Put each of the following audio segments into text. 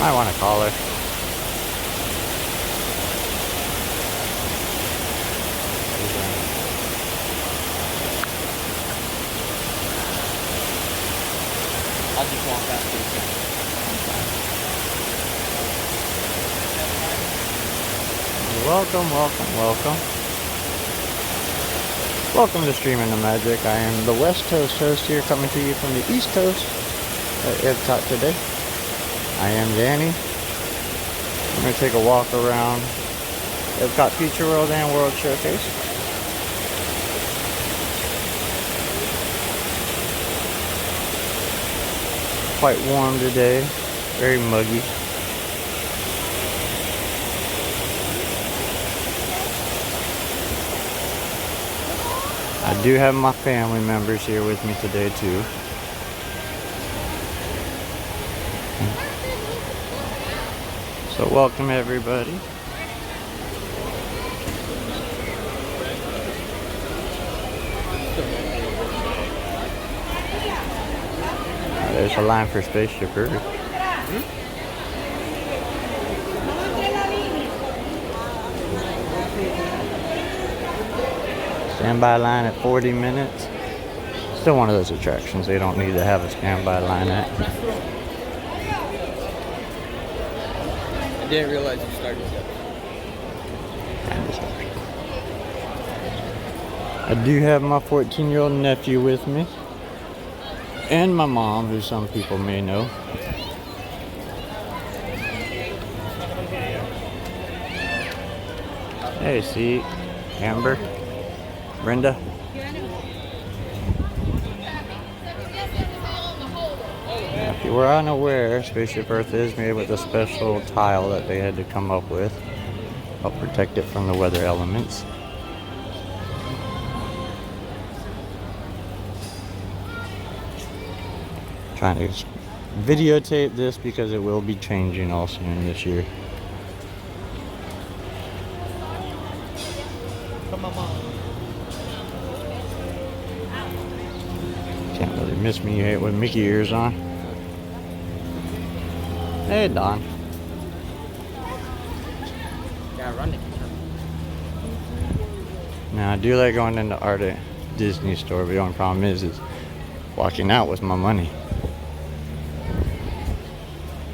I want to call her. I'll just walk out to the Welcome, welcome, welcome. Welcome to Streaming the Magic. I am the West Coast host here, coming to you from the East Coast at Epcot today. I am Danny. I'm going to take a walk around Epcot Future World and World Showcase. Quite warm today, very muggy. I do have my family members here with me today too. So welcome everybody. There's a line for Spaceship Earth. Standby line at 40 minutes. Still one of those attractions they don't need to have a standby line at. I didn't realize you started that. I do have my 14-year-old nephew with me. And my mom, who some people may know. Hey, see, Amber, Brenda. Now, if you were unaware, Spaceship Earth is made with a special tile that they had to come up with. Help protect it from the weather elements. Trying to videotape this because it will be changing all soon this year. Can't really miss me with Mickey ears on. Hey Don. Yeah, run it. Now I do like going into Art at Disney store, but the only problem is walking out with my money.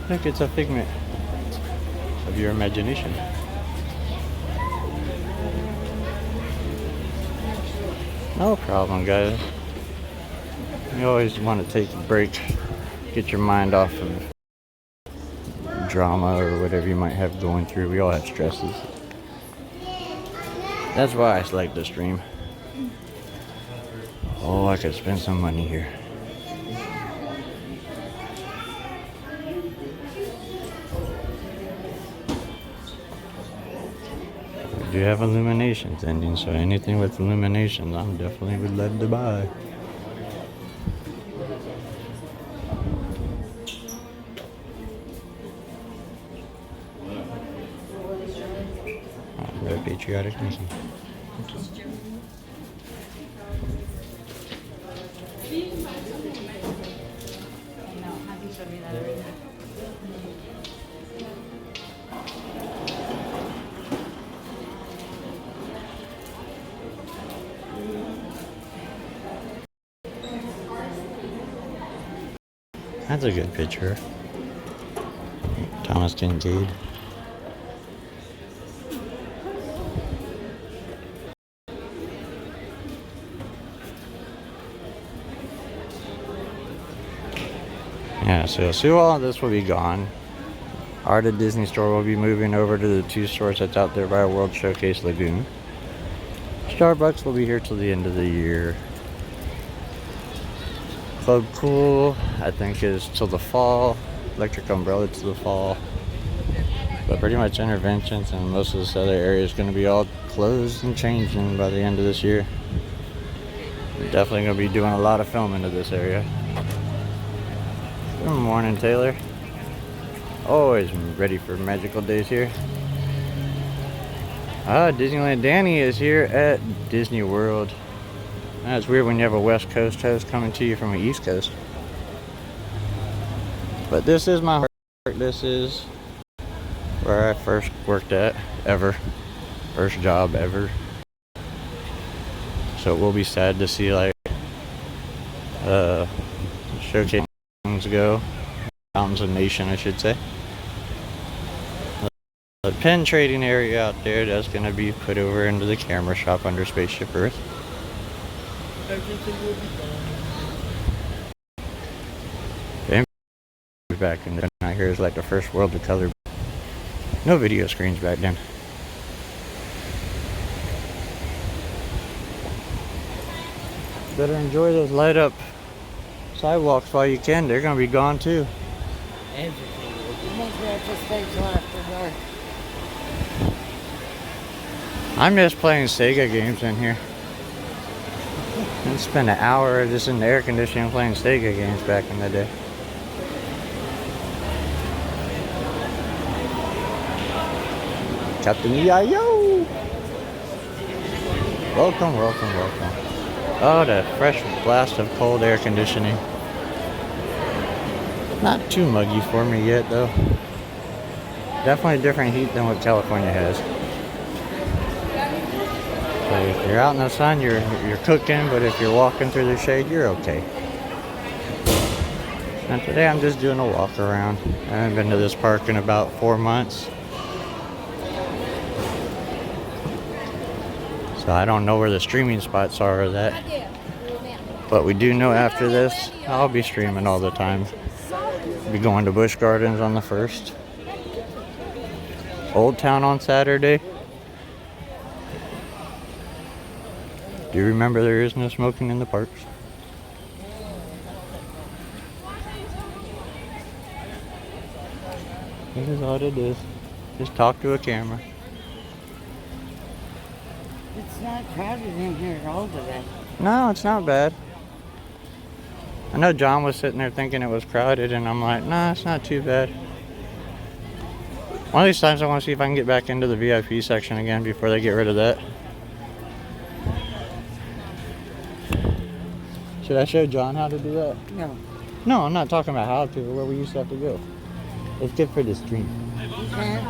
Look, it's a figment of your imagination. No problem, guys. You always want to take a break, get your mind off of drama or whatever you might have going through. We all have stresses. That's why I select the stream. Oh, I could spend some money here. We do have Illuminations ending, so anything with Illuminations, I'm definitely would love to buy. Oh, very patriotic nation. That's a good picture. Thomas Kincaid. Yeah, so all of this will be gone. Art at Disney store will be moving over to the two stores that's out there by World Showcase Lagoon. Starbucks will be here till the end of the year. Club Cool, I think, is till the fall. Electric Umbrella till the fall. But pretty much Interventions and most of this other area is going to be all closed and changing by the end of this year. We're definitely going to be doing a lot of filming to this area. Good morning, Taylor. Always ready for magical days here. Disneyland Danny is here at Disney World. It's weird when you have a West Coast host coming to you from the East Coast. But this is my This is where I first worked at ever. First job ever. So it will be sad to see like showcase things go. Mountains of Nation, I should say. The pen trading area out there, that's going to be put over into the camera shop under Spaceship Earth. Everything will be gone. Back in the night here is like the first world of color. No video screens back then. Better enjoy those light up sidewalks while you can. They're going to be gone too. Everything will be. You might as well just stay till after dark. I miss playing Sega games in here. I spent an hour just in the air conditioning playing Sega games back in the day. Captain EIO! Welcome, welcome, welcome. Oh, the fresh blast of cold air conditioning. Not too muggy for me yet, though. Definitely different heat than what California has. So if you're out in the sun, you're cooking, but if you're walking through the shade, you're okay. And today I'm just doing a walk around. I haven't been to this park in about 4 months. So I don't know where the streaming spots are or that. But we do know after this, I'll be streaming all the time. Be going to Busch Gardens on the 1st. Old Town on Saturday. Do you remember there is no smoking in the parks? This is all it is. Just talk to a camera. It's not crowded in here at all today. No, it's not bad. I know John was sitting there thinking it was crowded, and I'm like, nah, it's not too bad. One of these times I want to see if I can get back into the VIP section again before they get rid of that. Should I show John how to do that? No. No, I'm not talking about how to, where we used to have to go. It's good for the stream. Okay.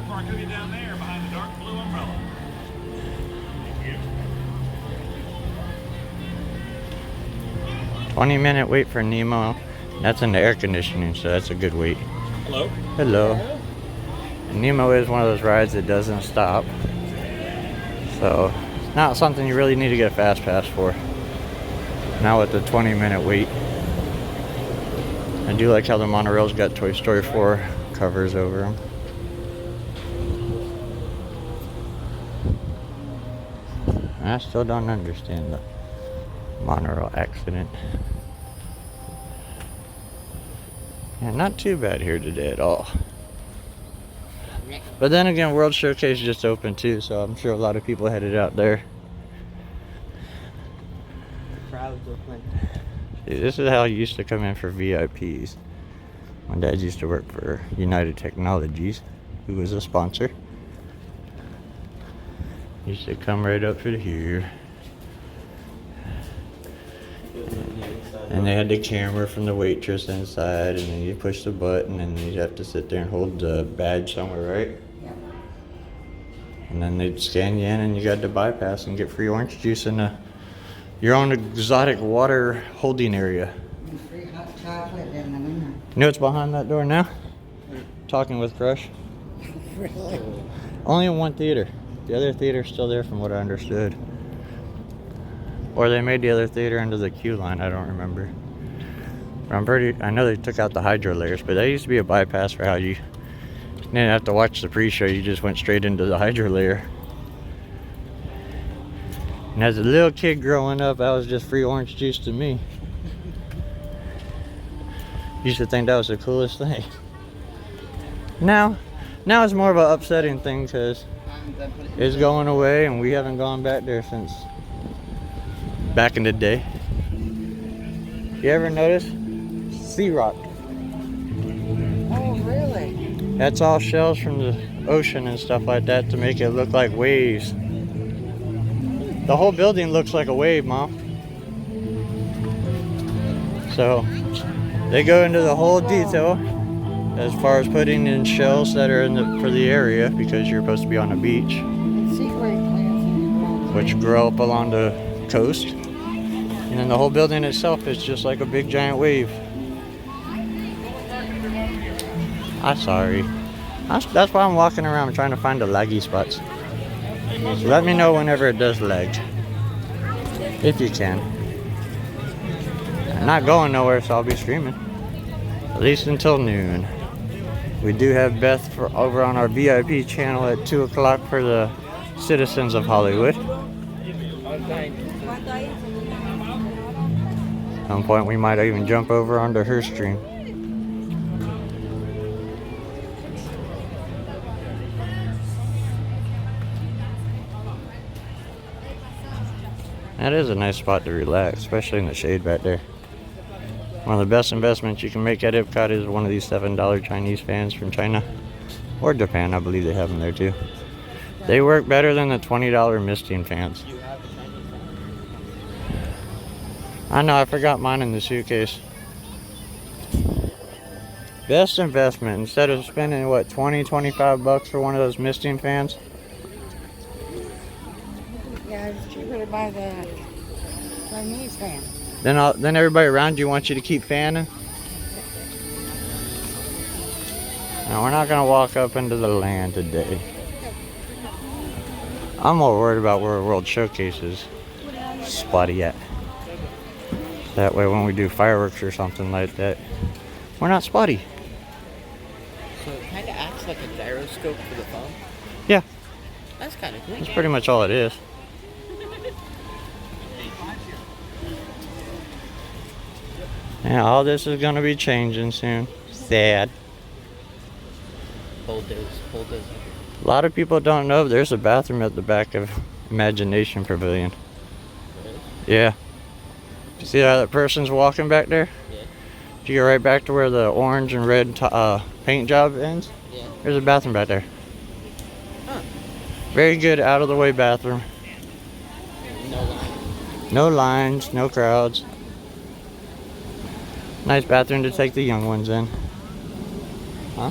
20-minute wait for Nemo. That's in the air conditioning, so that's a good wait. Hello? Hello. And Nemo is one of those rides that doesn't stop. So, it's not something you really need to get a fast pass for. Now with the 20-minute wait. I do like how the monorail's got Toy Story 4 covers over them. I still don't understand the monorail accident. Yeah, not too bad here today at all. But then again, World Showcase just opened too, so I'm sure a lot of people headed out there. Crowds open. See, this is how you used to come in for VIPs. My dad used to work for United Technologies, who was a sponsor. Used to come right up to here. And they had the camera from the waitress inside, and then you push the button, and you'd have to sit there and hold the badge somewhere, right? Yeah. And then they'd scan you in, and you got to bypass and get free orange juice in your own exotic water holding area. And free hot chocolate in the winter. You know what's behind that door now? Talking with Crush. Really? Only in one theater. The other theater's still there from what I understood. Or they made the other theater into the queue line, I don't remember. But I know they took out the hydro layers, but that used to be a bypass for how you didn't have to watch the pre-show, you just went straight into the hydro layer. And as a little kid growing up, that was just free orange juice to me. Used to think that was the coolest thing. Now it's more of an upsetting thing because it's going away and we haven't gone back there since back in the day. You ever notice? Sea rock. Oh, really? That's all shells from the ocean and stuff like that to make it look like waves. The whole building looks like a wave, Mom. So they go into the whole detail as far as putting in shells that are for the area, because you're supposed to be on the beach, Secret plants. which grow up along the coast. And then the whole building itself is just like a big giant wave. I'm sorry. That's why I'm walking around trying to find the laggy spots. So let me know whenever it does lag, if you can. I'm not going nowhere, so I'll be streaming at least until noon. We do have Beth over on our VIP channel at 2 o'clock for the citizens of Hollywood. At some point we might even jump over onto her stream. That is a nice spot to relax, especially in the shade back there. One of the best investments you can make at Epcot is one of these $7 Chinese fans from China. Or Japan, I believe they have them there too. They work better than the $20 misting fans. I know, I forgot mine in the suitcase. Best investment, instead of spending what, 20, 25 bucks for one of those misting fans? Yeah, it's cheaper to buy the Chinese fan. Then everybody around you wants you to keep fanning. Now we're not gonna walk up into the land today. I'm more worried about where World Showcase is spotty at. That way when we do fireworks or something like that, we're not spotty. So it kind of acts like a gyroscope for the phone? Yeah. That's kind of cool. That's pretty much all it is. Yeah, all this is gonna be changing soon. Sad. Hold those. A lot of people don't know there's a bathroom at the back of Imagination Pavilion. Really? Yeah. You see how that person's walking back there? Yeah. If you go right back to where the orange and red paint job ends, Yeah. there's a bathroom back there. Huh. Very good out of the way bathroom. No line. No lines, no crowds. Nice bathroom to take the young ones in. Huh?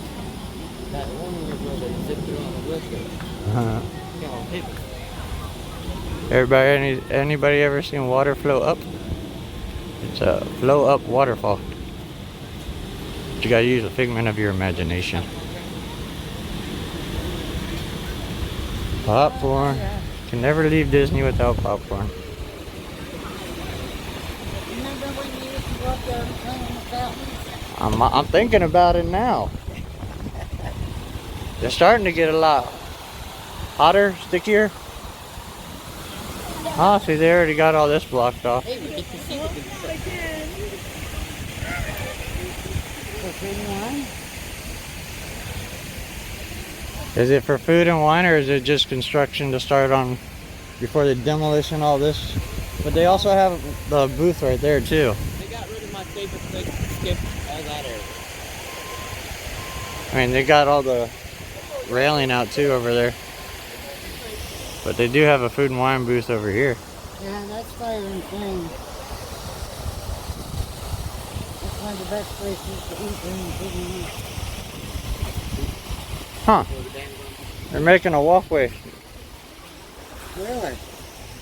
That one where they zipped around the wheelchair. Yeah, on paper. Anybody ever seen water flow up? It's a flow up waterfall. But you gotta use a figment of your imagination. Popcorn. Can never leave Disney without popcorn. Remember when you used to go up there and play in the fountains? I'm thinking about it now. They're starting to get a lot hotter, stickier. Ah, see, they already got all this blocked off. Hey, we get to see what For food and wine? Is it for food and wine, or is it just construction to start on before they demolish all this? But they also have the booth right there too. They got rid of my favorite place to skip all that area. I mean, they got all the railing out too over there. But they do have a food and wine booth over here. Yeah, that's Fire and Flame. That's one of the best places to eat during food and wine. Huh. They're making a walkway. Really?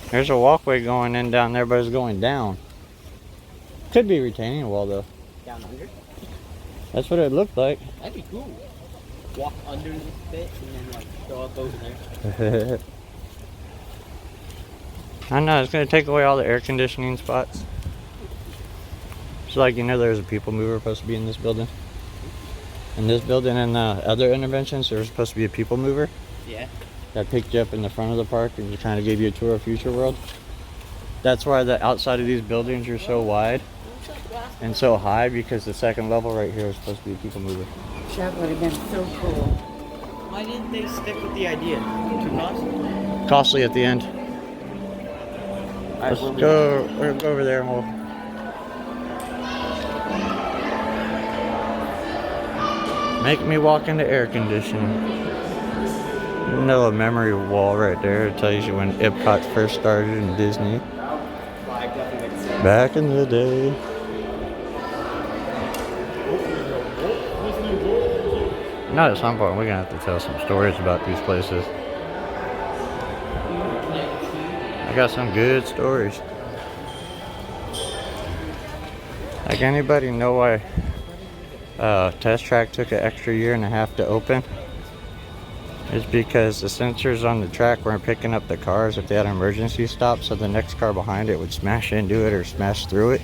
There's a walkway going in down there, but it's going down. Could be retaining wall though. Down under? That's what it looked like. That'd be cool. Walk under the pit and then like go up over there. I know, it's going to take away all the air conditioning spots. It's like, you know, there's a people mover supposed to be in this building. In this building and other interventions, there's supposed to be a people mover. Yeah. That picked you up in the front of the park and just kind of gave you a tour of Future World. That's why the outside of these buildings are so wide and so high, because the second level right here is supposed to be a people mover. That would have been so cool. Why didn't they stick with the idea? Too costly? Costly at the end. Let's go over there and we'll... Make me walk into air conditioning. You know, a memory wall right there. It tells you when Epcot first started in Disney. Back in the day. Not at some point, we're gonna have to tell some stories about these places. I got some good stories. Like, anybody know why Test Track took an extra 1.5 years to open? It's because the sensors on the track weren't picking up the cars if they had an emergency stop, so the next car behind it would smash into it or smash through it.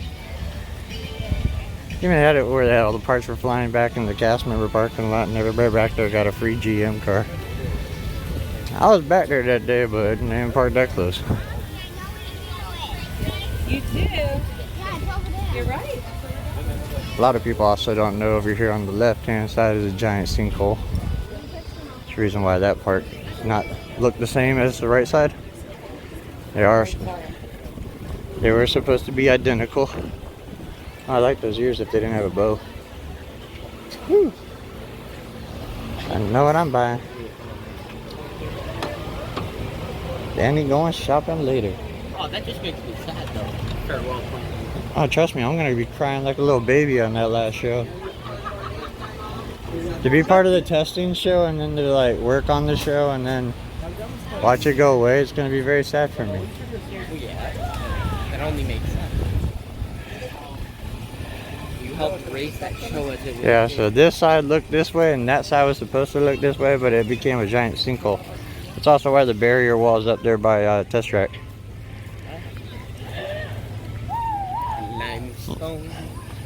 Even had it where they had all the parts were flying back in the cast member parking lot, and everybody back there got a free GM car. I was back there that day, but they didn't park that close. You do? You're right. A lot of people also don't know over here on the left-hand side is a giant sinkhole. That's the reason why that part does not look the same as the right side. They were supposed to be identical. I like those ears if they didn't have a bow. Whew. I know what I'm buying. Danny going shopping later. Oh, that just makes me sad though. Farewell 2020. Oh, trust me, I'm gonna be crying like a little baby on that last show. To be part of the testing show and then to like work on the show and then watch it go away, it's gonna be very sad for me. Well, yeah, that only makes sense. You helped raise that show as it was. Yeah, so this side looked this way and that side was supposed to look this way, but it became a giant sinkhole. It's also why the barrier wall is up there by Test Track. Limestone.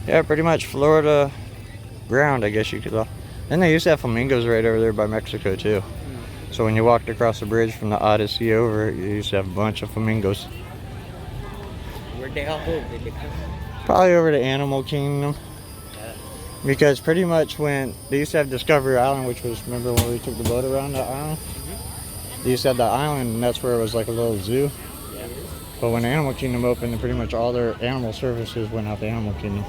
Yeah, pretty much Florida ground, I guess you could call. And they used to have flamingos right over there by Mexico too. So when you walked across the bridge from the Odyssey over, you used to have a bunch of flamingos. Where'd they all go? Did they come? Probably over to Animal Kingdom. Yeah. Because pretty much when they used to have Discovery Island, which was, remember when we took the boat around that island? They used to have the island and that's where it was like a little zoo. Yeah. But when Animal Kingdom opened, then pretty much all their animal services went out to Animal Kingdom.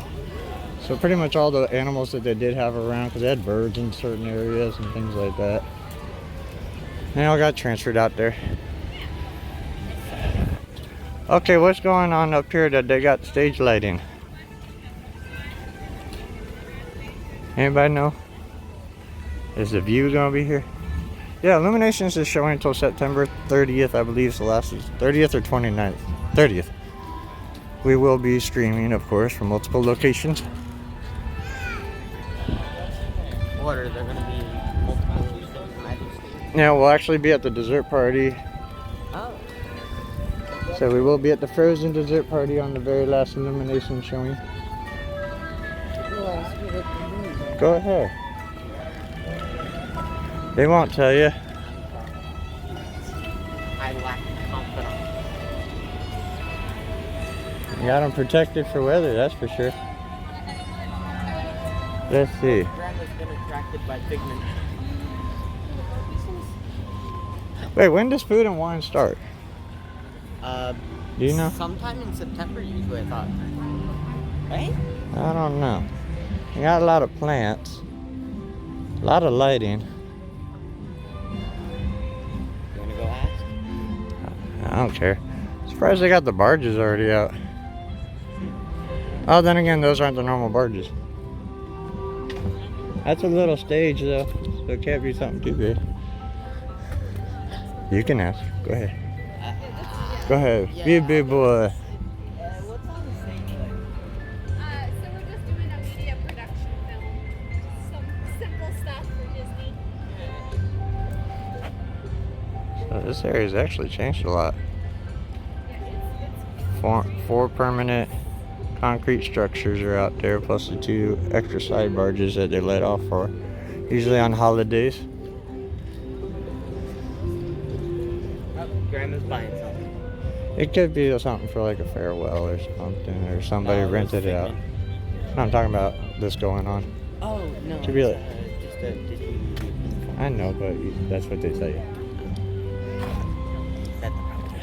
So pretty much all the animals that they did have around, because they had birds in certain areas and things like that, they all got transferred out there. Okay, what's going on up here that they got stage lighting? Anybody know? Is the view gonna be here? Yeah, Illuminations is showing until September 30th, I believe is the last, 30th or 29th? 30th. We will be streaming, of course, from multiple locations. What, are there going to be multiple shows in United States? Yeah, we'll actually be at the dessert party. Oh. So we will be at the Frozen dessert party on the very last Illumination showing. Go ahead. They won't tell you. I lack confidence. You got them protected for weather, that's for sure. Let's see. Grandma's been attracted by pigments. Wait, when does Food and Wine start? Do you know? Sometime in September, usually, I thought. Right? I don't know. You got a lot of plants, a lot of lighting. You wanna go ask? I don't care. Surprised they got the barges already out. Oh, then again, those aren't the normal barges. That's a little stage though, so it can't be something too big. You can ask. Go ahead. Go ahead. Be a big boy. What's on the thing? So we're just doing a media production film. Some simple stuff for Disney. So this area's actually changed a lot. Four permanent concrete structures are out there, plus the 2 extra side barges that they let off for, usually on holidays. Oh, Grandma's buying something. It could be something for like a farewell or something, or somebody No, rented it out. No, I'm talking about this going on. Oh, no. To be like, Just a Disney movie. I know, but that's what they say. That's the problem.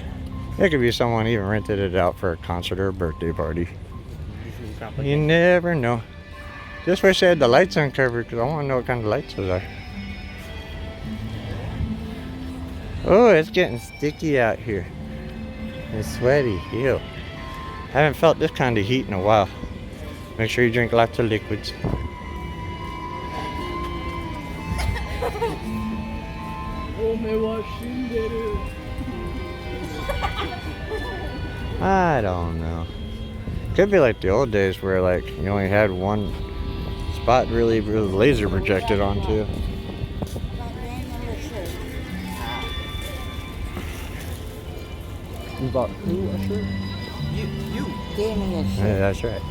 It could be someone even rented it out for a concert or a birthday party. Disney You company. never know. Just wish they had the lights uncovered because I want to know what kind of lights those are. Oh, it's getting sticky out here. It's sweaty. Ew. Haven't felt this kind of heat in a while. Make sure you drink lots of liquids. I don't know. Could be like the old days where like you only had one spot really laser projected onto. You bought who a shirt? You. Danny a shirt. Yeah, that's right.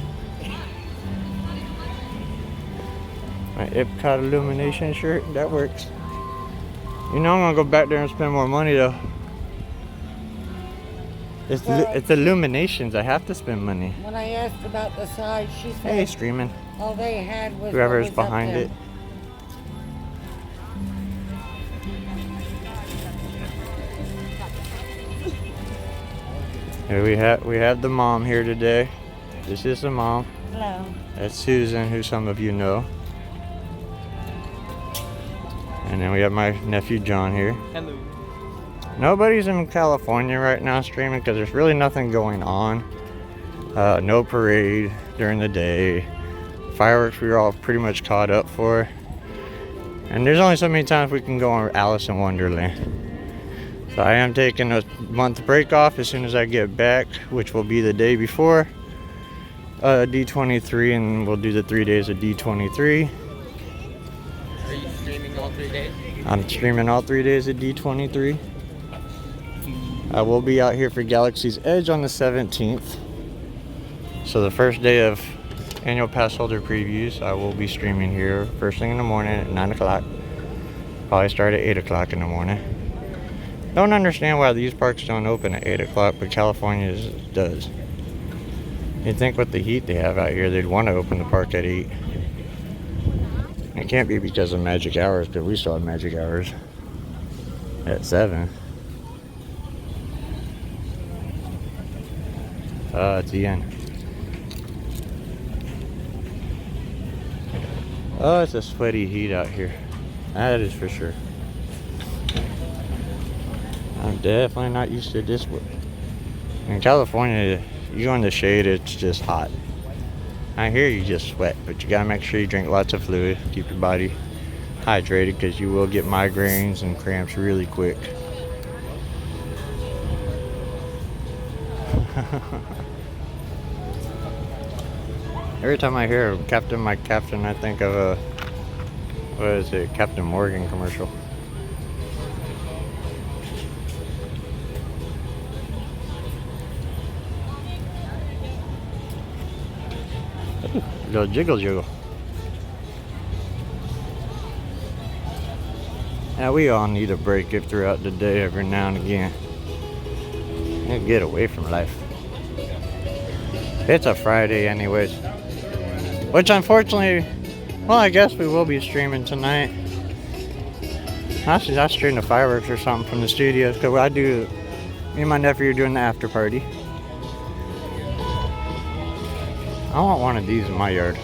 My Epcot illumination shirt, that works. You know I'm gonna go back there and spend more money though. It's illuminations, I have to spend money. When I asked about the size, she said Hey, streaming. all they had was Whoever's what was up behind there. it. Here we have the mom here today. This is the mom. Hello. That's Susan, who some of you know. And then we have my nephew John here. Hello. Nobody's in California right now streaming because there's really nothing going on. No parade during the day. Fireworks we were all pretty much caught up for. And there's only so many times we can go on Alice in Wonderland. So I am taking a month break off as soon as I get back, which will be the day before D23, and we'll do the 3 days of D23. Are you streaming all 3 days? I'm streaming all 3 days of D23. I will be out here for Galaxy's Edge on the 17th. So the first day of annual pass holder previews, I will be streaming here first thing in the morning at 9 o'clock. Probably start at 8 o'clock in the morning. Don't understand why these parks don't open at 8 o'clock, but California's does. You'd think with the heat they have out here, they'd want to open the park at 8. It can't be because of magic hours, because we still have magic hours at 7. It's the end. Oh, it's a sweaty heat out here. That is for sure. I'm definitely not used to this. In California, you go in the shade, it's just hot. Out here, you just sweat, but you gotta make sure you drink lots of fluid, keep your body hydrated, because you will get migraines and cramps really quick. Every time I hear Captain, my Captain, I think of a, what is it, Captain Morgan commercial. Little jiggle jiggle. Now we all need a break if throughout the day every now and again. And get away from life. It's a Friday anyways. Which unfortunately, well, I guess we will be streaming tonight. Actually, I stream the fireworks or something from the studio, because me and my nephew are doing the after party. I want one of these in my yard.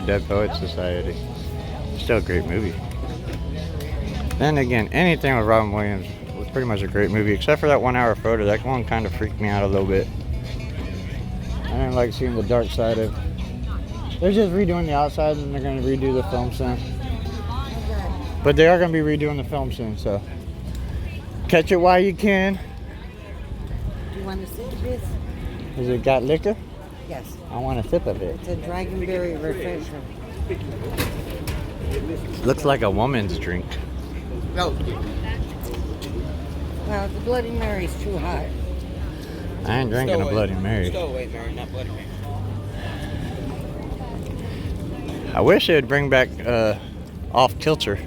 Dead Poets Society. Still a great movie. Then again, anything with Robin Williams was pretty much a great movie, except for that 1 hour photo. That one kind of freaked me out a little bit. I didn't like seeing the dark side of... They're just redoing the outside and they're going to redo the film soon. But they are going to be redoing the film soon, so... Catch it while you can. Do you want to sip this? Has it got liquor? Yes. I want a sip of it. It's a dragonberry refresher. Looks like a woman's drink. No. Well, the Bloody Mary's too hot. I ain't drinking a Bloody Mary. Stowaway Mary, not Bloody Mary. I wish they would bring back Off Kilter.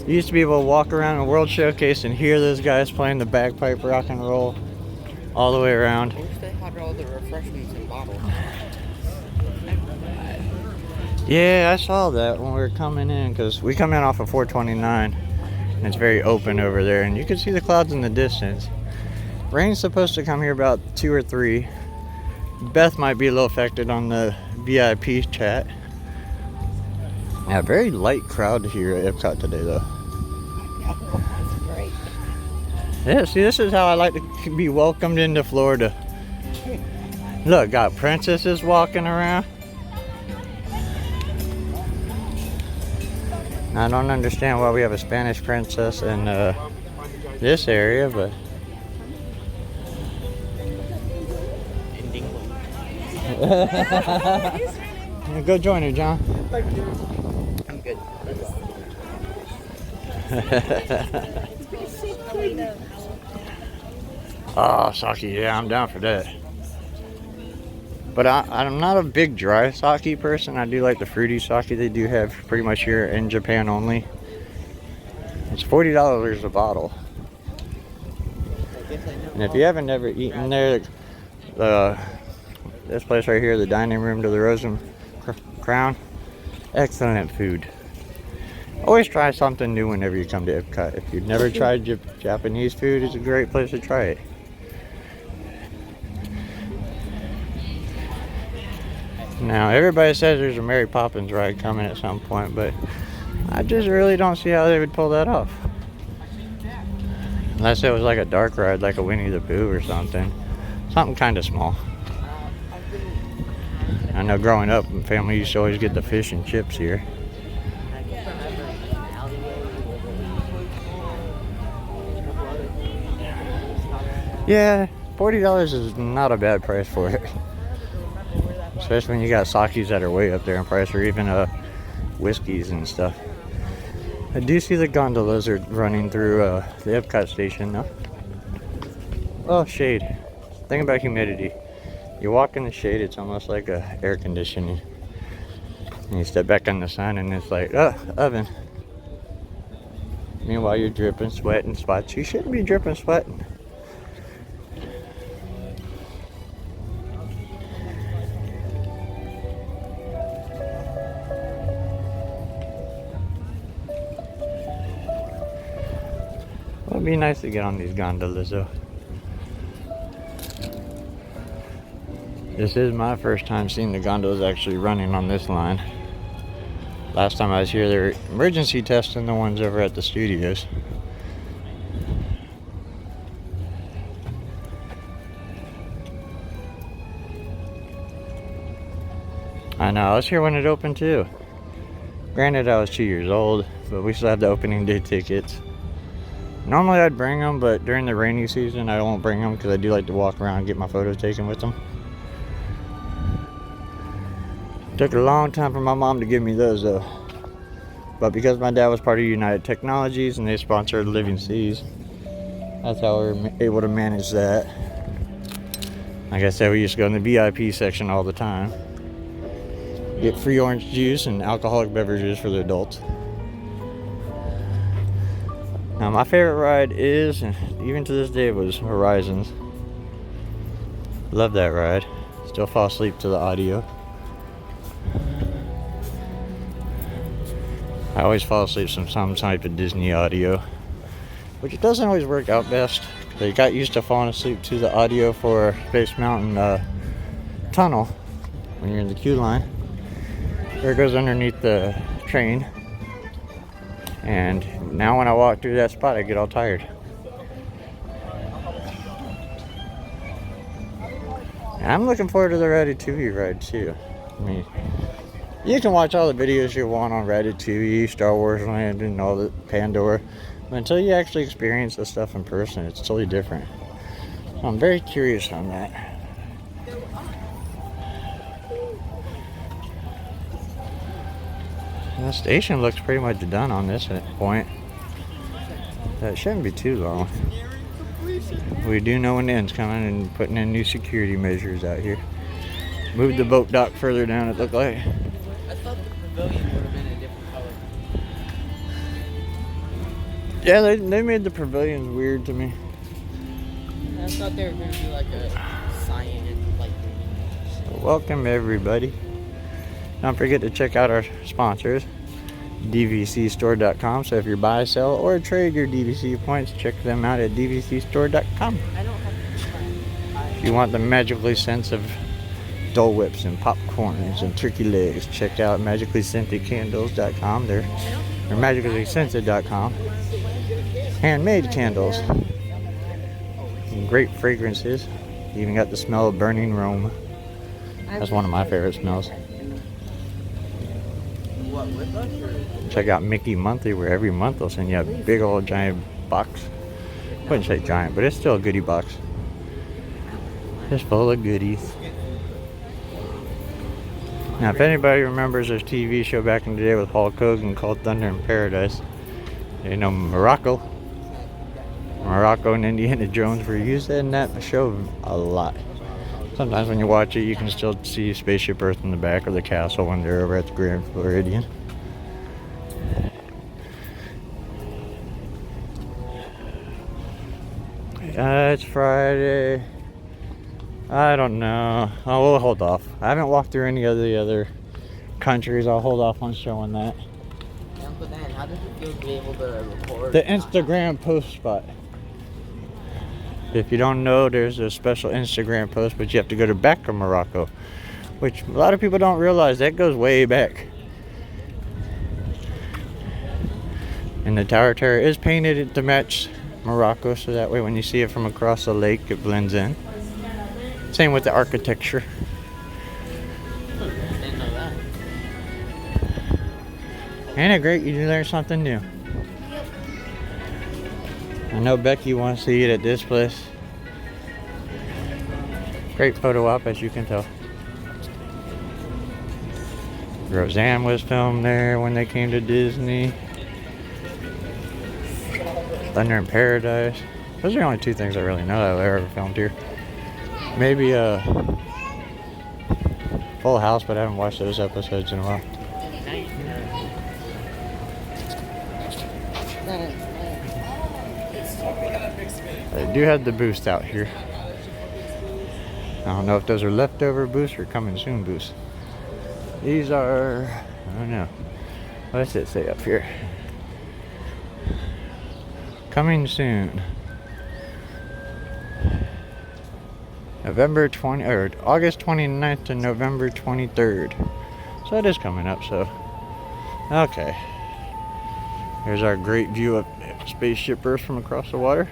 You used to be able to walk around a World Showcase and hear those guys playing the bagpipe rock and roll all the way around. I wish they had all the refreshments in bottles. Yeah, I saw that when we were coming in, because we come in off of 429 and it's very open over there, and you can see the clouds in the distance. Rain's supposed to come here about 2 or 3. Beth might be a little affected on the VIP chat. Yeah, very light crowd here at Epcot today though. That's great. Yeah, see, this is how I like to be welcomed into Florida. Look, got princesses walking around. I don't understand why we have a Spanish princess in this area, but go join her, John. I'm good. Oh, sake, yeah, I'm down for that. But I'm not a big dry sake person. I do like the fruity sake they do have pretty much here in Japan only. It's $40 a bottle. And if you haven't ever eaten there, this place right here, the dining room to the Rose and Crown, excellent food. Always try something new whenever you come to Epcot. If you've never tried Japanese food, it's a great place to try it. Now, everybody says there's a Mary Poppins ride coming at some point, but I just really don't see how they would pull that off. Unless it was like a dark ride, like a Winnie the Pooh or something. Something kind of small. I know growing up, my family used to always get the fish and chips here. Yeah, $40 is not a bad price for it. Especially when you got sakis that are way up there in price, or even whiskeys and stuff. I do see the gondolas are running through the Epcot station now. Oh, shade. Think about humidity. You walk in the shade, it's almost like air conditioning. And you step back in the sun and it's like, oven. Meanwhile, you're dripping, sweating spots. You shouldn't be dripping, sweating. It'd be nice to get on these gondolas though. This is my first time seeing the gondolas actually running on this line. Last time I was here, they were emergency testing the ones over at the studios. I know, I was here when it opened too. Granted, I was 2 years old, but we still had the opening day tickets. Normally I'd bring them, but during the rainy season I won't bring them because I do like to walk around and get my photos taken with them. Took a long time for my mom to give me those though. But because my dad was part of United Technologies and they sponsored Living Seas, that's how we were able to manage that. Like I said, we used to go in the VIP section all the time. Get free orange juice and alcoholic beverages for the adults. Now my favorite ride is, even to this day, was Horizons. Love that ride. Still fall asleep to the audio. I always fall asleep to some type of Disney audio, which it doesn't always work out best. I got used to falling asleep to the audio for Space Mountain Tunnel when you're in the queue line. There it goes underneath the train. And now when I walk through that spot, I get all tired. And I'm looking forward to the Ratatouille ride too. I mean, you can watch all the videos you want on Ratatouille, Star Wars Land, and all the Pandora. But until you actually experience the stuff in person, it's totally different. So I'm very curious on that. The station looks pretty much done on this point. That shouldn't be too long. We do know when the end's coming and putting in new security measures out here. Moved the boat dock further down, it looked like. I thought the pavilion would have been a different color. Yeah, they made the pavilions weird to me. I thought they were going to be like a cyan, light green. So welcome everybody. Don't forget to check out our sponsors, dvcstore.com. So if you buy, sell, or trade your DVC points, check them out at dvcstore.com. I don't have to. If you want the magically sense of Dole Whips and popcorns and turkey legs, check out magicallyscentedcandles.com. They're magicallyscented.com. Handmade candles. And great fragrances. You even got the smell of burning Rome. That's one of my favorite smells. what, with us or? Check out Mickey Monthly, where every month they'll send you a big old giant box. I wouldn't say giant, but it's still a goodie box. Just full of goodies. Now, if anybody remembers this TV show back in the day with Hulk Hogan called Thunder in Paradise, you know Morocco and Indiana Jones were used in that show a lot. Sometimes when you watch it, you can still see Spaceship Earth in the back of the castle when they're over at the Grand Floridian. It's Friday. I don't know. Oh, we'll hold off. I haven't walked through any of the other countries. I'll hold off on showing that. Uncle Dan, how does it feel to be able to record? The Instagram post spot. If you don't know, there's a special Instagram post, but you have to go to back of Morocco, which a lot of people don't realize that goes way back. And the Tower Terror is painted to match Morocco, so that way when you see it from across the lake, it blends in. Same with the architecture. Didn't know that. Ain't it great? You learn something new. I know Becky wants to eat at this place. Great photo op, as you can tell. Roseanne was filmed there when they came to Disney. Thunder in Paradise. Those are the only two things I really know that I ever filmed here. Maybe Full House, but I haven't watched those episodes in a while. They do have the boost out here. I don't know if those are leftover boosts or coming soon boosts. These are, I don't know. What does it say up here? Coming soon. November 20 or August 29th to November 23rd. So it is coming up, so okay. Here's our great view of Spaceship Earth from across the water.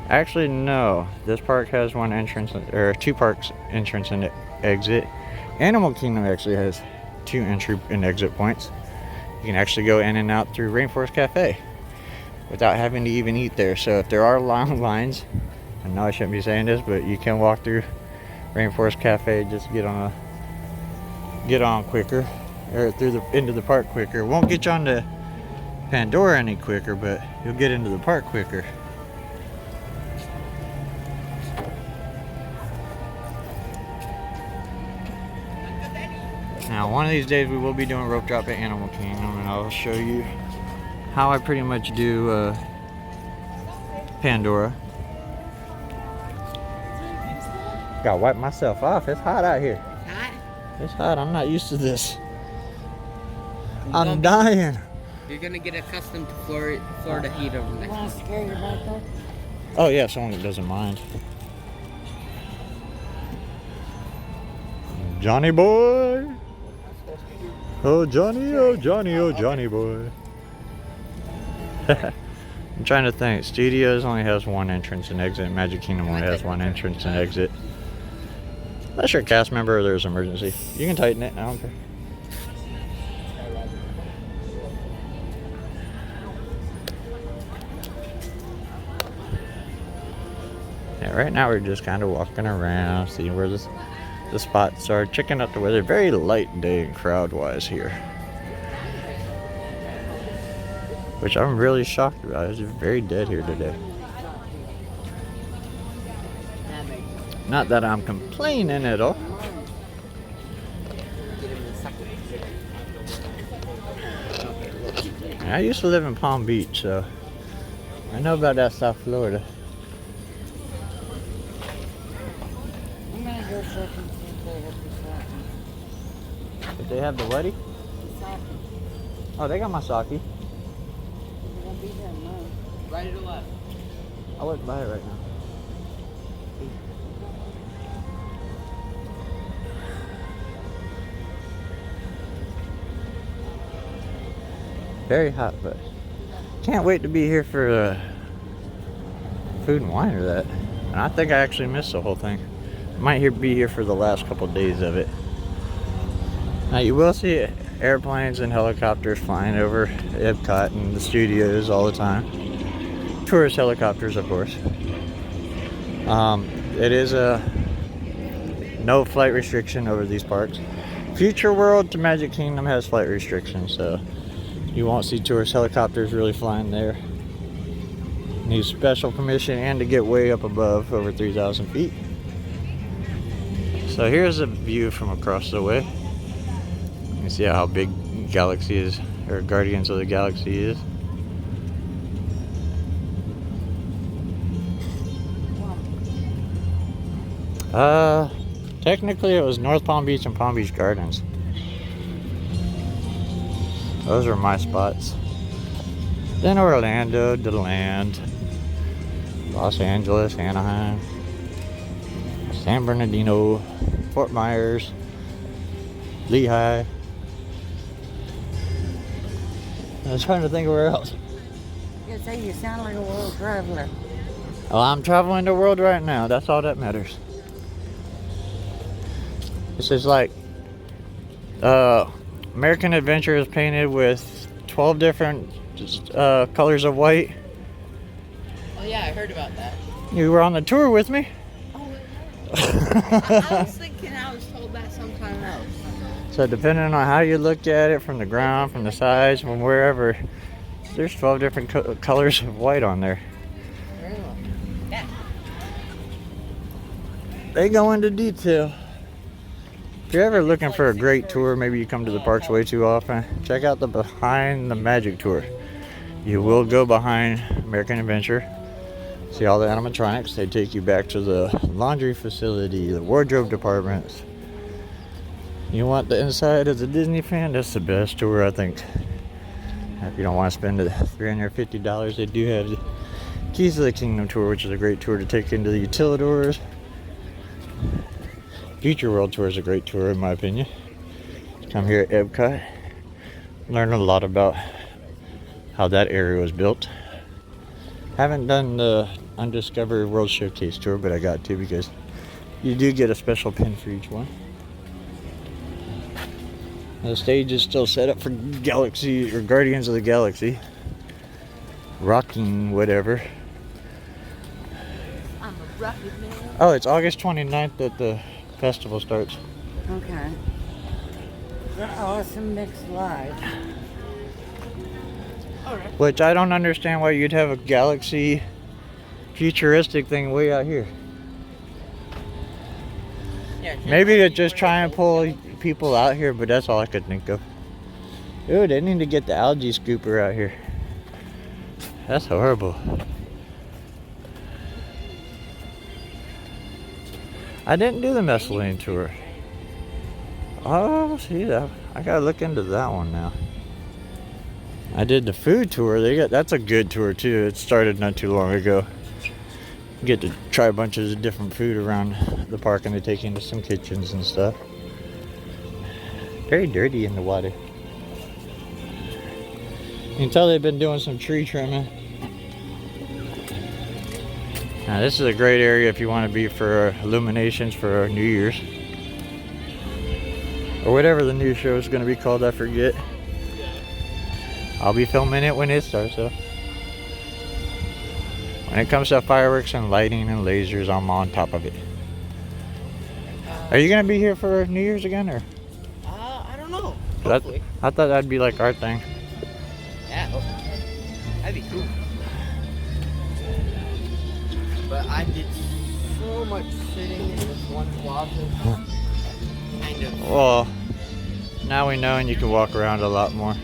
Actually, no. This park has one entrance, or two parks entrance and exit. Animal Kingdom actually has two entry and exit points. You can actually go in and out through Rainforest Cafe without having to even eat there. So if there are long lines, I know I shouldn't be saying this, but you can walk through Rainforest Cafe, just get on quicker, or through into the park quicker. It won't get you on to Pandora any quicker, but you'll get into the park quicker. Now, one of these days we will be doing rope drop at Animal Kingdom, and I'll show you how I pretty much do Pandora. Gotta wipe myself off. It's hot out here. Hot? It's hot. I'm not used to this. I'm dying. You're gonna get accustomed to Florida heat over the next Want to scare your back up? Oh yeah, someone that doesn't mind. Johnny boy. Oh Johnny, oh Johnny, oh Johnny boy. I'm trying to think. Studios only has one entrance and exit. Magic Kingdom only has one entrance and exit. Unless you're a cast member or there's an emergency. You can tighten it. I don't care. Yeah, right now we're just kind of walking around, seeing where the spots are, checking out the weather. Very light day crowd-wise here, which I'm really shocked about. It's very dead here today. Not that I'm complaining at all. I used to live in Palm Beach, so I know about that South Florida. I'm gonna go check and see if they have the sake. Did they have the wedding? Sake. Oh, they got my sake. They're gonna be there tomorrow. Right or left? I wouldn't buy it right now. Very hot, but can't wait to be here for food and wine or that. And I think I actually missed the whole thing. Might be here for the last couple days of it. Now you will see airplanes and helicopters flying over Epcot and the studios all the time. Tourist helicopters, of course. It is a no flight restriction over these parks. Future World to Magic Kingdom has flight restrictions, so you won't see tourist helicopters really flying there. Need special permission and to get way up above, over 3,000 feet. So here's a view from across the way. You can see how big Galaxy is, or Guardians of the Galaxy is. Technically it was North Palm Beach and Palm Beach Gardens. Those are my spots. Then Orlando, DeLand, Los Angeles, Anaheim, San Bernardino, Fort Myers, Lehigh. I was trying to think of where else. You say you sound like a world traveler. Well, I'm traveling the world right now. That's all that matters. This is like American Adventure is painted with 12 different colors of white. Oh yeah, I heard about that. You were on the tour with me. Oh, I was thinking I was told that sometime else. So depending on how you looked at it, from the ground, from the sides, from wherever, there's 12 different colors of white on there. Very well. Yeah. They go into detail. If you're ever looking for a great tour, maybe you come to the parks way too often, check out the Behind the Magic tour. You will go behind American Adventure, see all the animatronics. They take you back to the laundry facility, the wardrobe departments. You want the inside as a Disney fan? That's the best tour, I think. If you don't want to spend the $350, they do have the Keys of the Kingdom tour, which is a great tour to take into the Utilidors. Future World Tour is a great tour, in my opinion. Come here at Epcot, learn a lot about how that area was built. Haven't done the Undiscovered World Showcase tour, but I got to, because you do get a special pin for each one. The stage is still set up for Galaxy or Guardians of the Galaxy. Rocking whatever. I'm a rocket man. Oh, it's August 29th that the festival starts. Okay. They're awesome mixed live. Alright. Which I don't understand why you'd have a Galaxy futuristic thing way out here. Yeah, Maybe to just try and pull people out here, but that's all I could think of. Dude, they need to get the algae scooper out here. That's horrible. I didn't do the Mescaline tour. Oh, see that? I gotta look into that one now. I did the food tour. That's a good tour too. It started not too long ago. You get to try a bunch of different food around the park, and they take you into some kitchens and stuff. Very dirty in the water. You can tell they've been doing some tree trimming. Now this is a great area if you want to be for illuminations for New Year's. Or whatever the new show is going to be called, I forget. I'll be filming it when it starts though. When it comes to fireworks and lighting and lasers, I'm on top of it. Are you going to be here for New Year's again, or? I don't know. I Hopefully. thought that'd be like our thing. Yeah, that'd be cool. But I did so much sitting in this one closet. Kind of. Well, now we know, and you can walk around a lot more.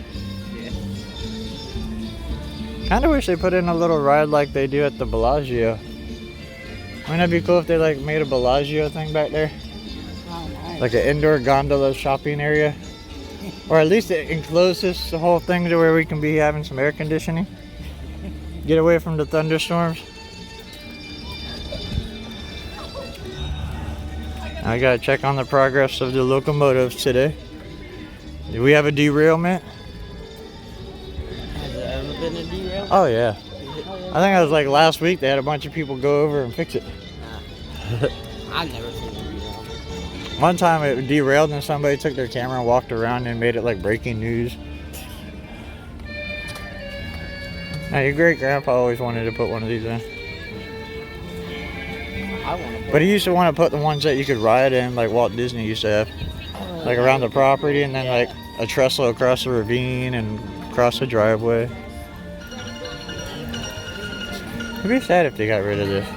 Yeah. Kind of wish they put in a little ride like they do at the Bellagio. Wouldn't that be cool if they like made a Bellagio thing back there? Oh, nice. Like an indoor gondola shopping area? Or at least it encloses the whole thing to where we can be having some air conditioning. Get away from the thunderstorms. I gotta check on the progress of the locomotives today. Do we have a derailment? Has there ever been a derailment? Oh yeah. I think it was like last week they had a bunch of people go over and fix it. I've never seen a derailment. One time it derailed and somebody took their camera and walked around and made it like breaking news. Now your great grandpa always wanted to put one of these in. I want to. But he used to want to put the ones that you could ride in, like Walt Disney used to have. Like around the property, and then like a trestle across the ravine and across the driveway. It'd be sad if they got rid of this.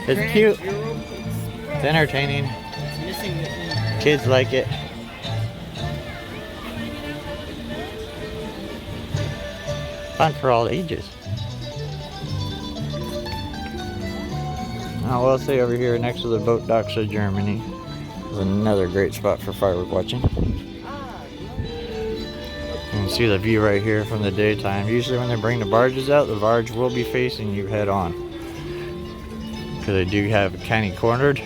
It's cute. It's entertaining. It's missing the E. Kids like it. Fun for all ages. Now we'll see over here next to the boat docks of Germany. Is another great spot for firework watching. You can see the view right here from the daytime. Usually when they bring the barges out, the barge will be facing you head on. Because they do have it kind of cornered.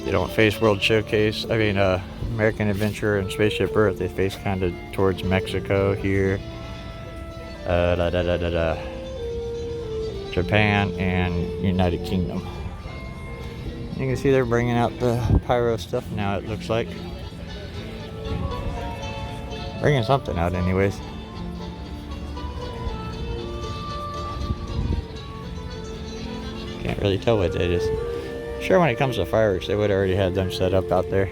They don't face World Showcase, American Adventure and Spaceship Earth. They face kind of towards Mexico here. Japan and United Kingdom. You can see they're bringing out the pyro stuff now, it looks like. Bringing something out anyways. Can't really tell what that is. Sure, when it comes to fireworks, they would already have them set up out there.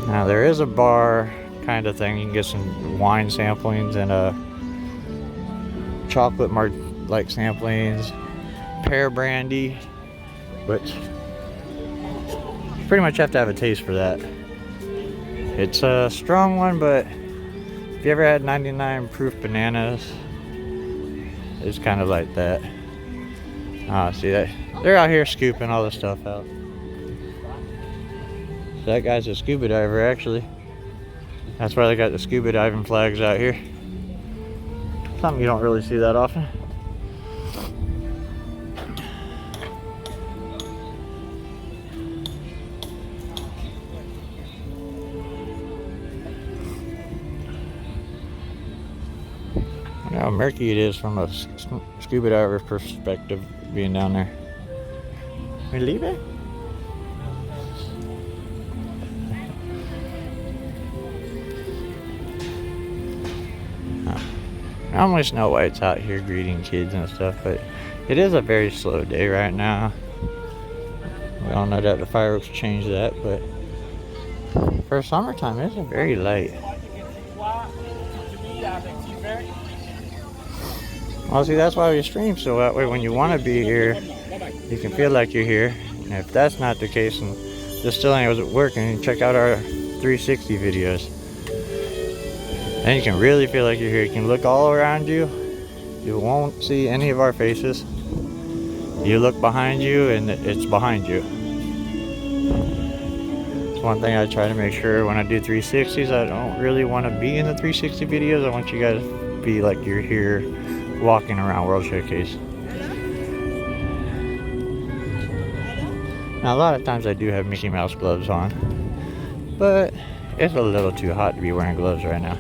Now there is a bar kind of thing. You can get some wine samplings and chocolate like samplings, pear brandy, which you pretty much have to have a taste for that. It's a strong one, but if you ever had 99 proof bananas, it's kind of like that. See that? They're out here scooping all the stuff out. So that guy's a scuba diver, actually. That's why they got the scuba diving flags out here. Something you don't really see that often. I know how murky it is from a scuba diver's perspective being down there. We leave it? Normally Snow White's out here greeting kids and stuff, but it is a very slow day right now. We all know that the fireworks change that, but for summertime it's very light. Well, see, that's why we stream, so that way when you want to be here, you can feel like you're here. And if that's not the case and this still ain't working, check out our 360 videos. Then you can really feel like you're here. You can look all around you. You won't see any of our faces. You look behind you and it's behind you. It's one thing I try to make sure when I do 360s, I don't really want to be in the 360 videos. I want you guys to be like you're here walking around World Showcase. Now a lot of times I do have Mickey Mouse gloves on, but it's a little too hot to be wearing gloves right now.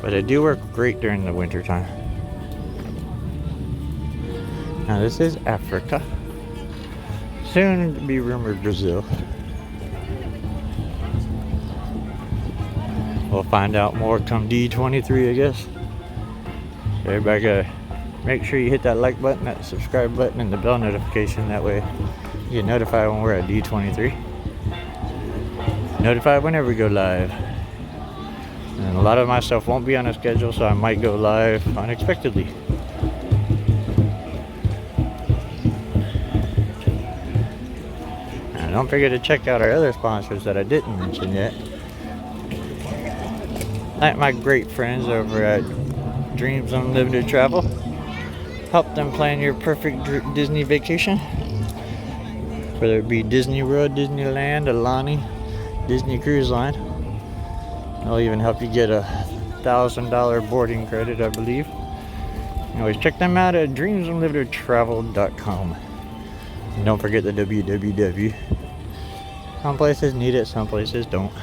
But they do work great during the winter time. Now this is Africa. Soon to be rumored Brazil. We'll find out more come D23, I guess. Everybody gotta make sure you hit that like button, that subscribe button, and the bell notification. That way you get notified when we're at D23. Notified whenever we go live. And a lot of my stuff won't be on a schedule, so I might go live unexpectedly. And don't forget to check out our other sponsors that I didn't mention yet. Like my great friends over at Dreams Unlimited Travel. Help them plan your perfect Disney vacation. Whether it be Disney World, Disneyland, Alani, Disney Cruise Line. They'll even help you get a $1,000 boarding credit, I believe. Anyways, check them out at dreamsunlimitedtravel.com. And don't forget the www. Some places need it, some places don't.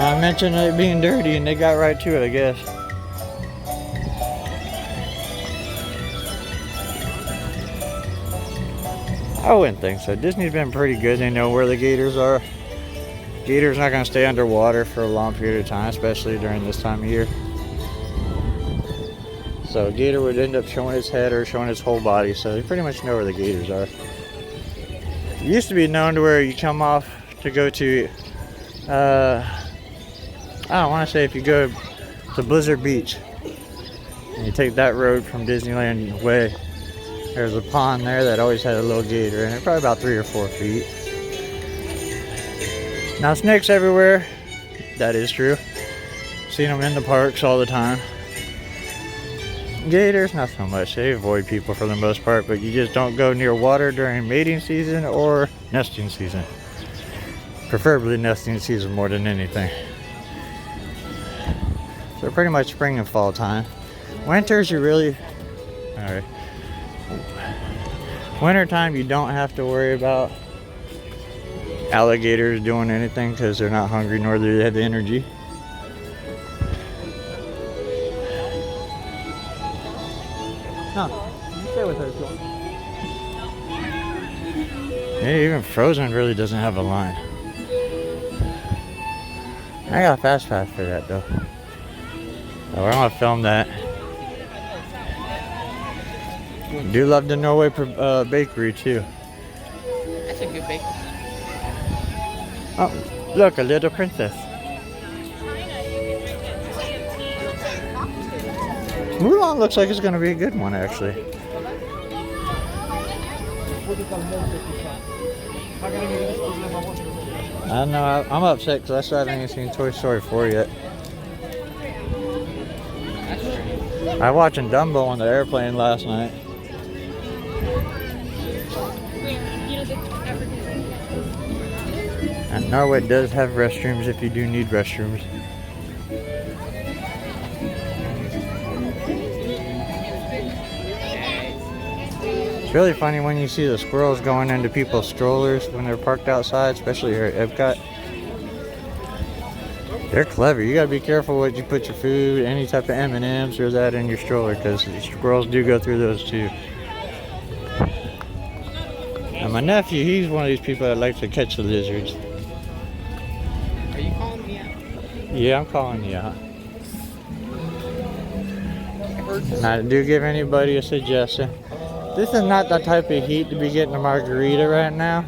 I mentioned it being dirty and they got right to it, I guess. I wouldn't think so. Disney's been pretty good. They know where the gators are. Gators not going to stay underwater for a long period of time, especially during this time of year. So a gator would end up showing its head or showing its whole body, so they pretty much know where the gators are. It used to be known to where you come off to go to, I don't want to say if you go to Blizzard Beach and you take that road from Disneyland way, there's a pond there that always had a little gator in it, probably about 3 or 4 feet. Now snakes everywhere, that is true. Seen them in the parks all the time. Gators, not so much. They avoid people for the most part, but you just don't go near water during mating season or nesting season. Preferably nesting season more than anything. So pretty much spring and fall time. Winters you really, alright. Winter time you don't have to worry about alligators doing anything because they're not hungry nor do they have the energy. No, you stay with her if you want. Yeah, even Frozen really doesn't have a line. I got a fast pass for that though. So we're gonna film that. Do love the Norway bakery too. That's a good bakery. Oh, look, a little princess. Mulan looks like it's gonna be a good one actually. I don't know, I'm upset because I still haven't even seen Toy Story 4 yet. I was watching Dumbo on the airplane last night. And Norway does have restrooms if you do need restrooms. It's really funny when you see the squirrels going into people's strollers when they're parked outside, especially here at Epcot. They're clever. You gotta be careful what you put your food, any type of M&Ms or that in your stroller, because the squirrels do go through those too. And my nephew, he's one of these people that likes to catch the lizards. Are you calling me out? Yeah, I'm calling you out. And I do give anybody a suggestion. This is not the type of heat to be getting a margarita right now.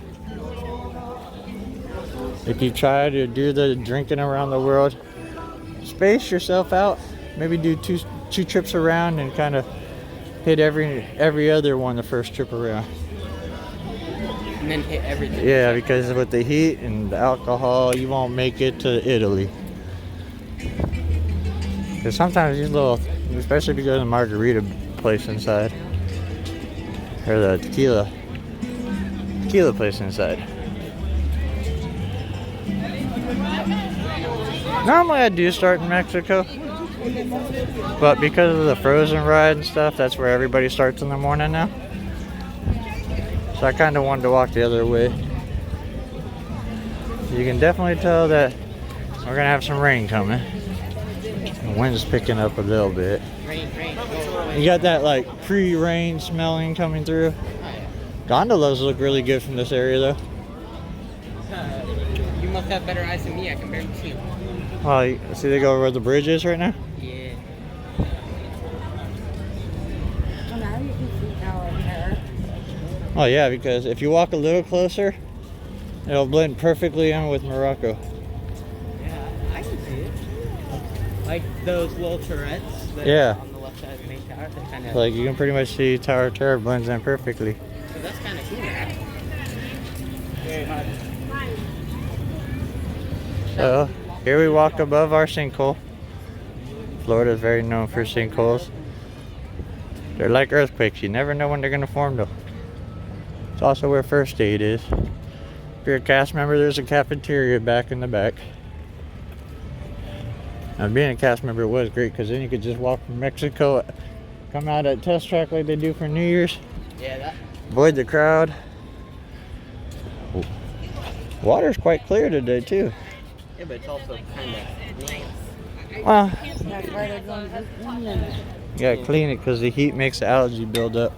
If you try to do the drinking around the world, space yourself out. Maybe do two trips around and kind of hit every other one the first trip around. And then hit everything. Yeah, because with the heat and the alcohol, you won't make it to Italy. Because sometimes these little, especially if you go to the margarita place inside, or the tequila place inside. Normally I do start in Mexico, but because of the Frozen ride and stuff, that's where everybody starts in the morning now. So I kind of wanted to walk the other way. You can definitely tell that we're gonna have some rain coming. The wind's picking up a little bit. Rain. You got that like pre-rain smelling coming through. Gondolas look really good from this area though. You must have better eyes than me. I can barely see them. Well, you see they go where the bridge is right now? Yeah. Well, now you can see Tower of Terror. Oh yeah, because if you walk a little closer, it'll blend perfectly in with Morocco. Yeah, I can see it. Like those little turrets that Yeah. are on the left side of the main tower. They kind of. Like you can pretty much see Tower of Terror blends in perfectly. So that's kind of cool. Very hot. So here we walk above our sinkhole. Florida is very known for sinkholes. They're like earthquakes. You never know when they're going to form though. It's also where first aid is. If you're a cast member, there's a cafeteria back in the back. Now being a cast member was great because then you could just walk from Mexico, come out at Test Track like they do for New Year's. Yeah, that. Avoid the crowd. Water's quite clear today too. Yeah, but it's also kind of nice. Well, That's why they're going to clean them. you gotta clean it because the heat makes the algae build up.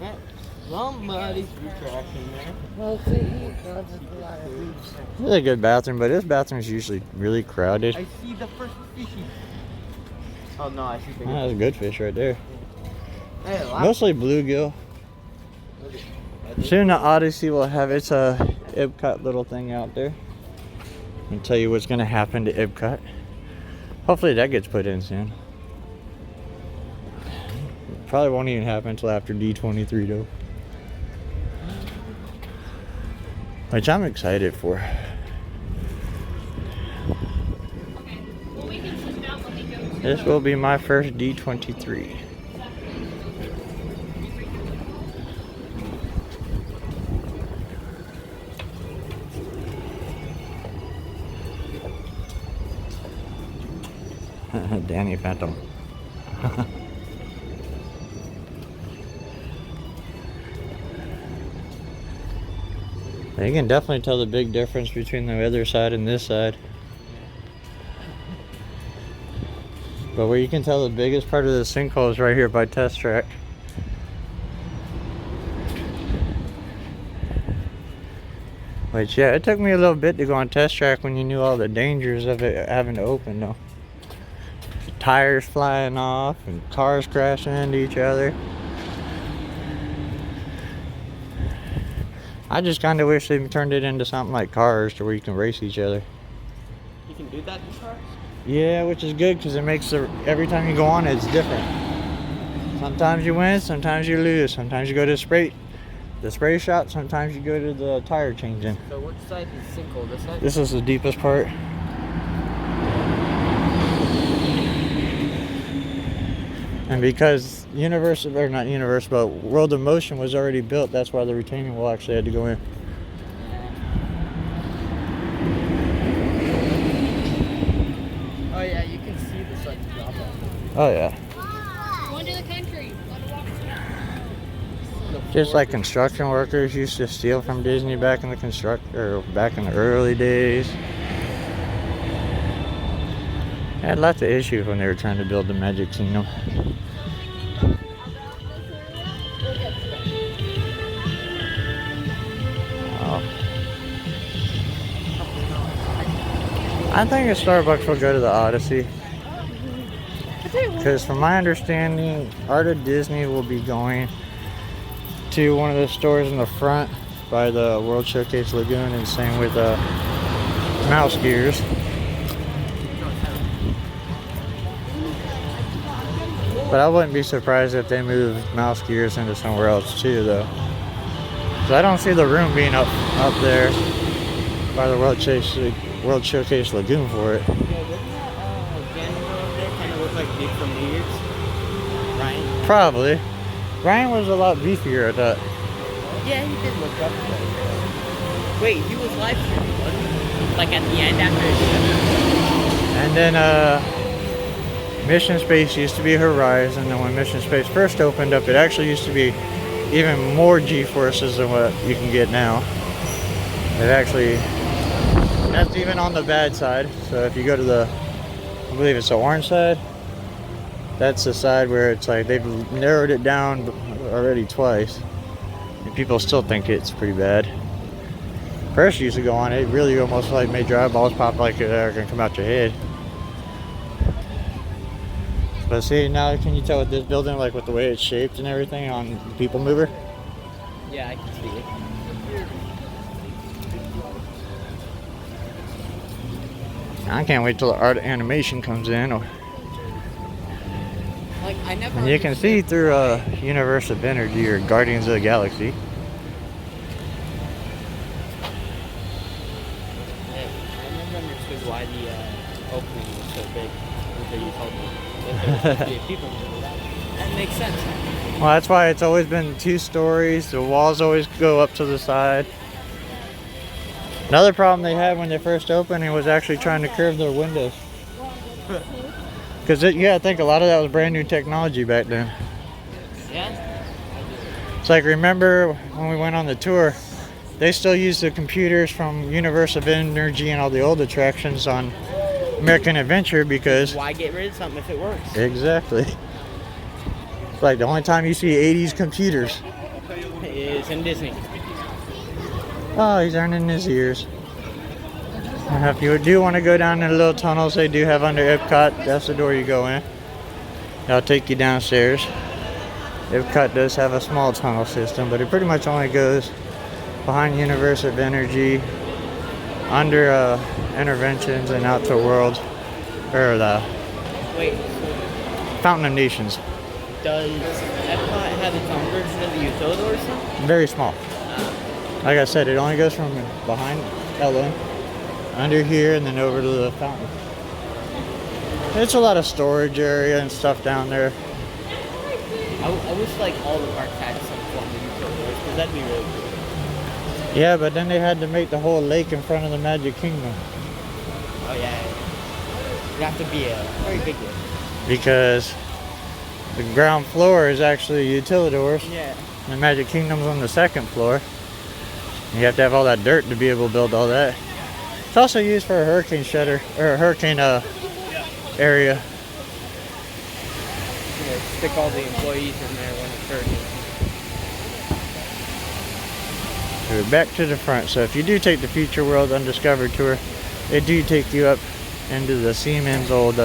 Somebody's retracting there. Well, it's a heat, so it's a lot of heat. It's a good bathroom, but this bathroom's usually really crowded. I see the first fishy. Oh no, I see bigger. That's a good fish right there. Hey, a lot. Mostly bluegill. Soon the Odyssey will have its Epcot little thing out there. And tell you what's gonna happen to Epcot. Hopefully that gets put in soon. Probably won't even happen until after D23 though. Which I'm excited for. This will be my first D23. Danny Phantom. You can definitely tell the big difference between the other side and this side. But where you can tell the biggest part of the sinkhole is right here by Test Track. Which, yeah, it took me a little bit to go on Test Track when you knew all the dangers of it having to open though. Tires flying off and cars crashing into each other. I just kind of wish they turned it into something like Cars to where you can race each other. You can do that in Cars? Yeah, which is good because it makes every time you go on it's different. Sometimes you win, sometimes you lose. Sometimes you go to the spray shop, sometimes you go to the tire changing. So which side is sinkhole? This side? This is the deepest part. And because World of Motion was already built, that's why the retaining wall actually had to go in. Oh yeah, you can see the sun drop off. Oh yeah. Going to the country. Want to walk Just like construction workers used to steal from Disney back in the early days. They had lots of issues when they were trying to build the Magic Kingdom. Oh. I think a Starbucks will go to the Odyssey. Because from my understanding, Art of Disney will be going to one of the stores in the front by the World Showcase Lagoon, and same with Mouse Gears. But I wouldn't be surprised if they move Mouse Gears into somewhere else too, though. Because I don't see the room being up there by the World Showcase Lagoon for it. Yeah, doesn't that Daniel over there kind of look like Nick from New Year's? Ryan? Probably. Ryan was a lot beefier, I thought. Yeah, he did look up there. Wait, he was live streaming, wasn't he? Like at the end after his show? And then Mission Space used to be Horizon, and when Mission Space first opened up, it actually used to be even more G-forces than what you can get now. That's even on the bad side. So if you go to I believe it's the orange side, that's the side where it's like they've narrowed it down already twice, and people still think it's pretty bad. First used to go on, it really almost like made your eyeballs pop like they're gonna come out your head. But see, now can you tell with this building, like with the way it's shaped and everything on the People Mover? Yeah, I can see it. I can't wait till the art animation comes in. Like, I never. And you can see through Universe of Energy or Guardians of the Galaxy. I never understood why the opening was so big until you told me. If there was 58 people in it. That makes sense. Well, that's why it's always been 2 stories. The walls always go up to the side. Another problem they had when they first opened was actually trying to curve their windows. Because you gotta think a lot of that was brand new technology back then. Yeah? It's like, remember when we went on the tour, they still used the computers from Universe of Energy and all the old attractions on American Adventure because Why get rid of something if it works? exactly. It's like the only time you see 80s computers. Is in Disney. Oh, he's earning his ears. If you do want to go down in the little tunnels they do have under Epcot, that's the door you go in. That'll take you downstairs. Epcot does have a small tunnel system, but it pretty much only goes behind Universe of Energy, under Interventions, and out to World, or the Wait, Fountain of Nations. does Epcot have its own version of the utility or something? Very small. Like I said, it only goes from behind Ellen, under here, and then over to the fountain. It's a lot of storage area and stuff down there. I wish like all the parks had some form of utility because that'd be really cool. Yeah, but then they had to make the whole lake in front of the Magic Kingdom. Oh yeah. It'd have to be a very big one. Because the ground floor is actually utilidors. Yeah. And the Magic Kingdom's on the second floor. You have to have all that dirt to be able to build all that. It's also used for a hurricane shutter, or a hurricane area. Stick all the employees in there when it's hurricane. We're back to the front. So if you do take the Future World Undiscovered tour, they do take you up into the Siemens old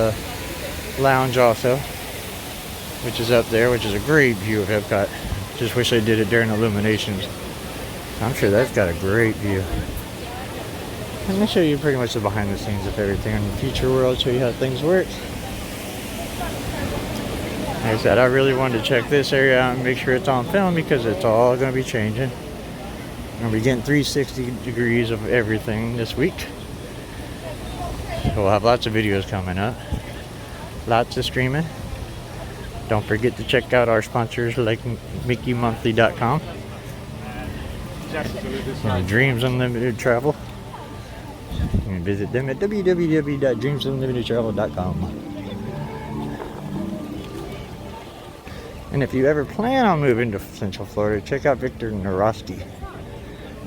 lounge also, which is up there, which is a great view of Epcot. Just wish they did it during Illuminations. I'm sure that's got a great view. Let me show you pretty much the behind the scenes of everything in the Future World, show you how things work. Like I said, I really wanted to check this area out and make sure it's on film because it's all going to be changing. We're going to be getting 360 degrees of everything this week. We'll have lots of videos coming up. Lots of streaming. Don't forget to check out our sponsors like MickeyMonthly.com and Dreams Unlimited Travel. You can visit them at www.dreamsunlimitedtravel.com. And if you ever plan on moving to Central Florida, check out Victor Narosky.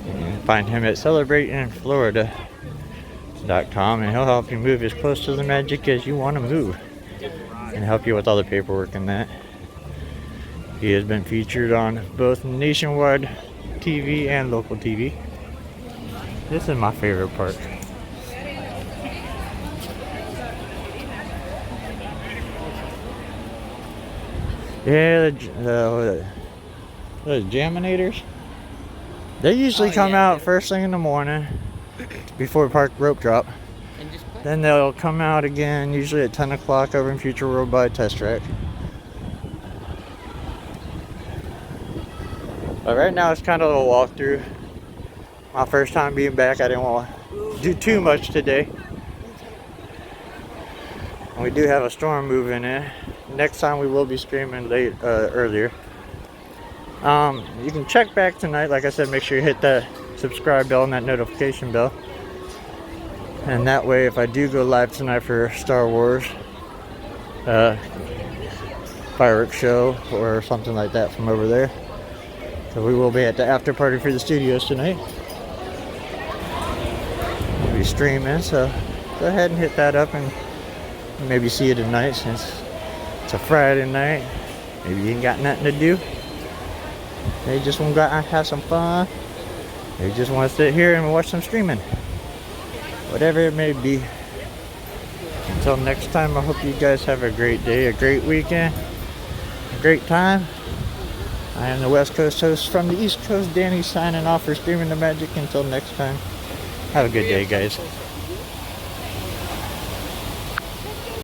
You can find him at celebratinginflorida.com, and he'll help you move as close to the magic as you want to move and help you with all the paperwork and that. He has been featured on both nationwide TV and local TV. This is my favorite part. Yeah, the Jaminators. They usually come out first thing in the morning before park rope drop. And just play. Then they'll come out again, usually at 10 o'clock over in Future World by Test Track. But right now it's kind of a walkthrough. My first time being back, I didn't want to do too much today. And we do have a storm moving in. Next time we will be streaming earlier. You can check back tonight. Like I said, make sure you hit that subscribe bell and that notification bell. And that way, if I do go live tonight for Star Wars fireworks show or something like that from over there. So we will be at the after party for the studios tonight. We'll be streaming, so go ahead and hit that up and maybe see you tonight since it's a Friday night. Maybe you ain't got nothing to do. Maybe you just want to go out and have some fun. Maybe you just want to sit here and watch some streaming. Whatever it may be. Until next time, I hope you guys have a great day, a great weekend, a great time. I am the West Coast host from the East Coast, Danny, signing off for Streaming the Magic. Until next time, have a good day, guys.